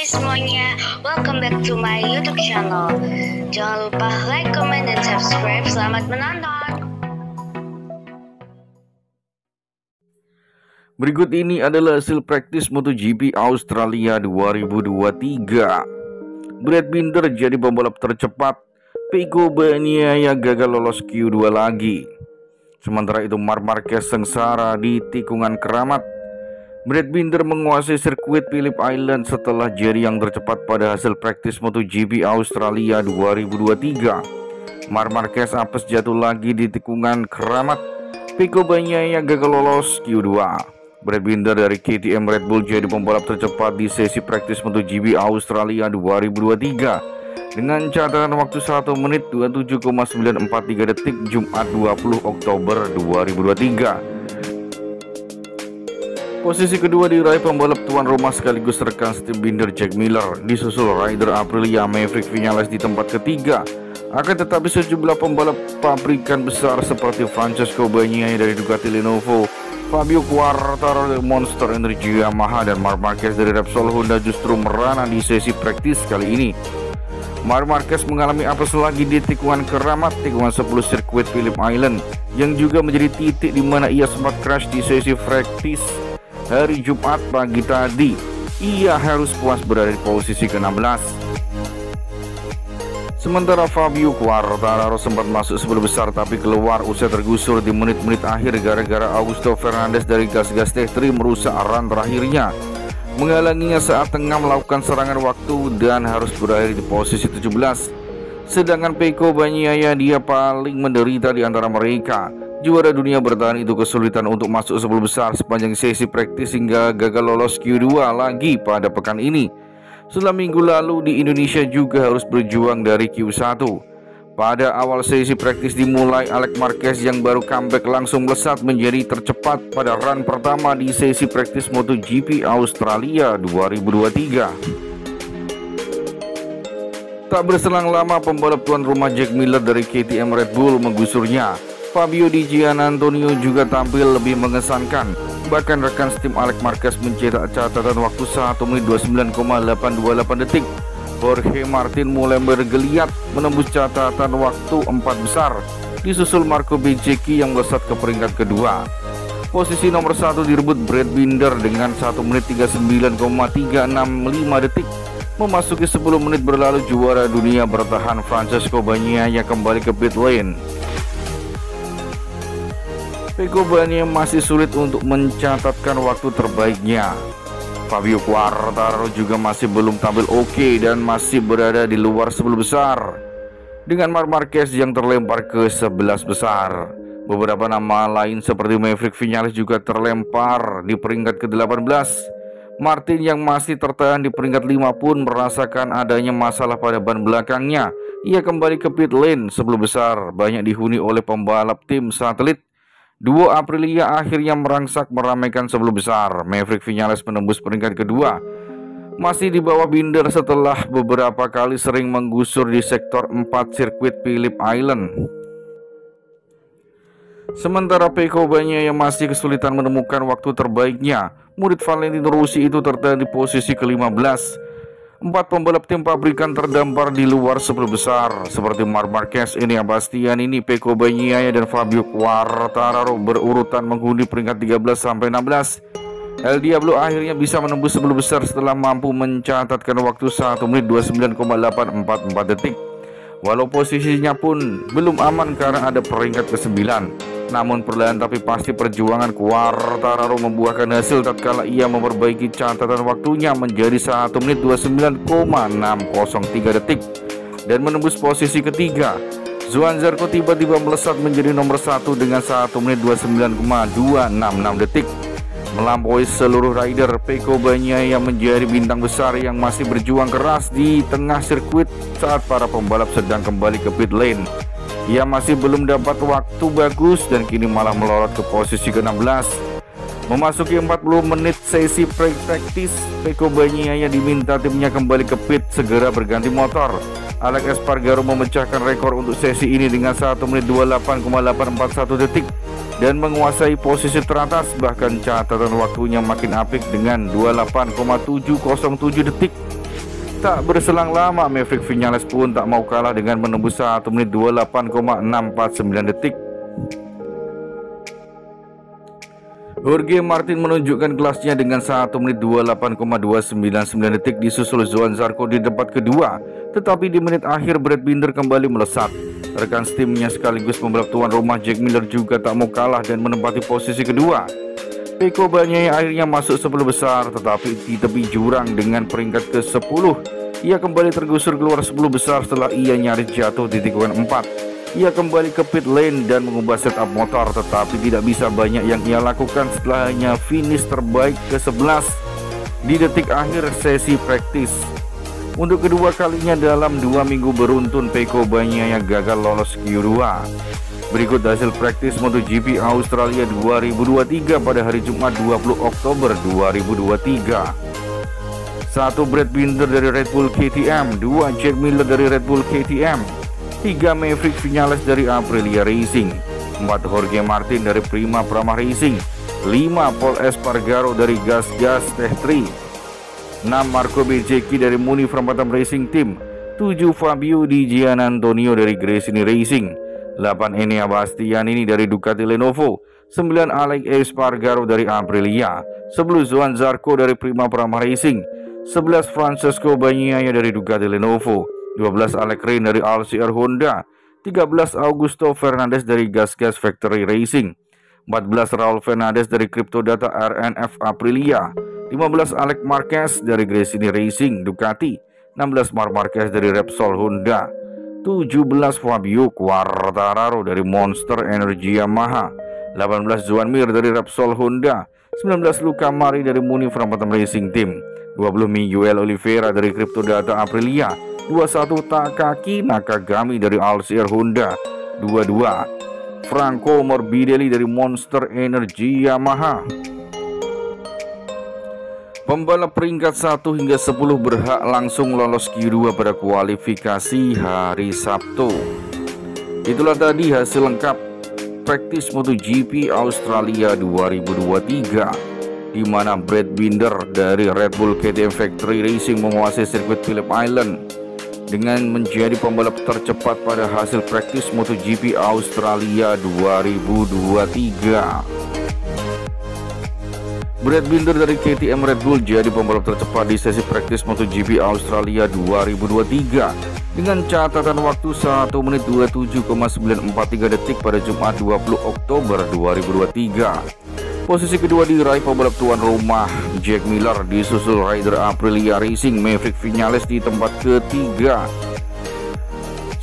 Hai semuanya, welcome back to my YouTube channel. Jangan lupa like, comment, dan subscribe. Selamat menonton. Berikut ini adalah hasil praktis MotoGP Australia 2023. Brad Binder jadi pembalap tercepat. Pecco Bagnaia gagal lolos Q2 lagi. Sementara itu Marc Marquez sengsara di tikungan keramat. Brad Binder menguasai sirkuit Phillip Island setelah jadi yang tercepat pada hasil praktis MotoGP Australia 2023. Marc Marquez apes jatuh lagi di tikungan keramat. Pecco Bagnaia gagal lolos Q2. Brad Binder dari KTM Red Bull jadi pembalap tercepat di sesi praktis MotoGP Australia 2023 dengan catatan waktu 1 menit 27,943 detik Jumat 20 Oktober 2023. Posisi kedua diraih pembalap tuan rumah sekaligus rekan tim Binder Jack Miller, disusul rider Aprilia Maverick Viñales di tempat ketiga. Akan tetapi sejumlah pembalap pabrikan besar seperti Francesco Bagnaia dari Ducati Lenovo, Fabio Quartararo dari Monster Energy Yamaha, dan Marc Marquez dari Repsol Honda justru merana di sesi praktis kali ini. Marc Marquez mengalami apes lagi di tikungan keramat, tikungan 10 sirkuit Phillip Island, yang juga menjadi titik di mana ia sempat crash di sesi praktis hari Jumat pagi tadi. Ia harus puas berada di posisi ke-16. Sementara Fabio Quartararo sempat masuk 10 besar tapi keluar usai tergusur di menit-menit akhir gara-gara Augusto Fernandez dari gas-gas Tech3 merusak run terakhirnya, menghalanginya saat tengah melakukan serangan waktu dan harus berakhir di posisi 17. Sedangkan Pecco Bagnaia dia paling menderita di antara mereka. Juara dunia bertahan itu kesulitan untuk masuk 10 besar sepanjang sesi praktis hingga gagal lolos Q2 lagi pada pekan ini. Setelah minggu lalu di Indonesia juga harus berjuang dari Q1. Pada awal sesi praktis dimulai, Alex Marquez yang baru comeback langsung melesat menjadi tercepat pada run pertama di sesi praktis MotoGP Australia 2023. Tak berselang lama pembalap tuan rumah Jack Miller dari KTM Red Bull menggusurnya. Fabio Di Giannantonio juga tampil lebih mengesankan. Bahkan rekan tim Alex Marquez mencetak catatan waktu 1 menit 29,828 detik. Jorge Martin mulai bergeliat menembus catatan waktu 4 besar, disusul Marco Bezzecchi yang melesat ke peringkat kedua. Posisi nomor 1 direbut Brad Binder dengan 1 menit 39,365 detik. Memasuki 10 menit berlalu, juara dunia bertahan Francesco Bagnaia kembali ke pit lane. Pecco Bagnaia masih sulit untuk mencatatkan waktu terbaiknya. Fabio Quartararo juga masih belum tampil oke dan masih berada di luar 10 besar, dengan Marc Marquez yang terlempar ke 11 besar. Beberapa nama lain seperti Maverick Viñales juga terlempar di peringkat ke-18. Martin yang masih tertahan di peringkat 5 pun merasakan adanya masalah pada ban belakangnya. Ia kembali ke pit lane 10 besar, banyak dihuni oleh pembalap tim satelit. Duo Aprilia akhirnya merangsak meramaikan 10 besar. Maverick Viñales menembus peringkat kedua, masih di bawah Binder setelah beberapa kali sering menggusur di sektor 4 sirkuit Phillip Island. Sementara Pecco Bagnaia yang masih kesulitan menemukan waktu terbaiknya. Murid Valentino Rossi itu tertahan di posisi ke-15. 4 pembalap tim pabrikan terdampar di luar 10 besar seperti Marc Marquez, Enea Bastianini, Pecco Bagnaia, dan Fabio Quartararo berurutan menghuni peringkat 13 sampai 16. El Diablo akhirnya bisa menembus 10 besar setelah mampu mencatatkan waktu 1 menit 29,844 detik. Walau posisinya pun belum aman karena ada peringkat ke-9. Namun perlahan tapi pasti perjuangan Quartararo membuahkan hasil tatkala ia memperbaiki catatan waktunya menjadi 1 menit 29,603 detik dan menembus posisi ketiga. Johan Zarco tiba-tiba melesat menjadi nomor 1 dengan 1 menit 29,266 detik, melampaui seluruh rider. Pecco Bagnaia menjadi bintang besar yang masih berjuang keras di tengah sirkuit saat para pembalap sedang kembali ke pit lane. Ia masih belum dapat waktu bagus dan kini malah melorot ke posisi ke-16. Memasuki 40 menit sesi praktis, Pecco Bagnaia diminta timnya kembali ke pit segera berganti motor. Alex Espargaro memecahkan rekor untuk sesi ini dengan 1 menit 28,841 detik dan menguasai posisi teratas. Bahkan catatan waktunya makin apik dengan 28,707 detik. Tak berselang lama, Maverick Vinales pun tak mau kalah dengan menembus 1 menit 28,649 detik. Jorge Martin menunjukkan kelasnya dengan 1 menit 28,299 detik disusul Joan Zarco di tempat kedua. Tetapi di menit akhir Brad Binder kembali melesat. Rekan timnya sekaligus pembalap tuan rumah Jack Miller juga tak mau kalah dan menempati posisi kedua. Pecco Bagnaia akhirnya masuk 10 besar, tetapi di tepi jurang dengan peringkat ke-10. Ia kembali tergusur keluar 10 besar setelah ia nyaris jatuh di tikungan 4. Ia kembali ke pit lane dan mengubah setup motor, tetapi tidak bisa banyak yang ia lakukan setelah hanya finish terbaik ke-11 di detik akhir sesi praktis. Untuk kedua kalinya dalam 2 minggu beruntun, Pecco Bagnaia gagal lolos Q2. Berikut hasil praktis MotoGP Australia 2023 pada hari Jumat 20 Oktober 2023. 1. Brad Binder dari Red Bull KTM. 2. Jack Miller dari Red Bull KTM. 3. Maverick Vinales dari Aprilia Racing. 4. Jorge Martin dari Prima Pramah Racing. 5. Pol Espargaro dari Gas Gas Tech3. 6. Marco Bezzecchi dari Muni Frampton Racing Team. 7. Fabio Di Gianantonio dari Gresini Racing. 8. Enea Bastianini dari Ducati Lenovo. 9. Alex Espargaro dari Aprilia. 10. Joan Zarco dari Prima Pramah Racing. 11. Francesco Bagnaia dari Ducati Lenovo. 12. Alex Rins dari RCR Honda. 13. Augusto Fernandez dari Gas Gas Factory Racing. 14. Raul Fernandez dari Cryptodata RNF Aprilia. 15. Alex Marquez dari Gresini Racing Ducati. 16. Marc Marquez dari Repsol Honda. 17. Fabio Quartararo dari Monster Energy Yamaha. 18. Joan Mir dari Repsol Honda. 19. Luca Mari dari Muni Frampton Racing Team. 20. Miguel Oliveira dari Cryptodata Aprilia. 21. Takaki Nakagami dari RCR Honda. 22. Franco Morbidelli dari Monster Energy Yamaha. Pembalap peringkat 1 hingga 10 berhak langsung lolos Q2 pada kualifikasi hari Sabtu. Itulah tadi hasil lengkap praktis MotoGP Australia 2023, di mana Brad Binder dari Red Bull KTM Factory Racing menguasai sirkuit Phillip Island dengan menjadi pembalap tercepat pada hasil praktis MotoGP Australia 2023. Brad Binder dari KTM Red Bull jadi pembalap tercepat di sesi praktis MotoGP Australia 2023 dengan catatan waktu 1 menit 27,943 detik pada Jumat 20 Oktober 2023. Posisi kedua diraih pembalap tuan rumah Jack Miller, disusul rider Aprilia Racing Maverick Vinales di tempat ketiga.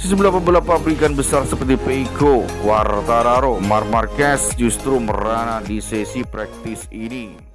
Sejumlah pembalap pabrikan besar seperti Pecco, Quartararo, Marc Marquez justru merana di sesi praktis ini.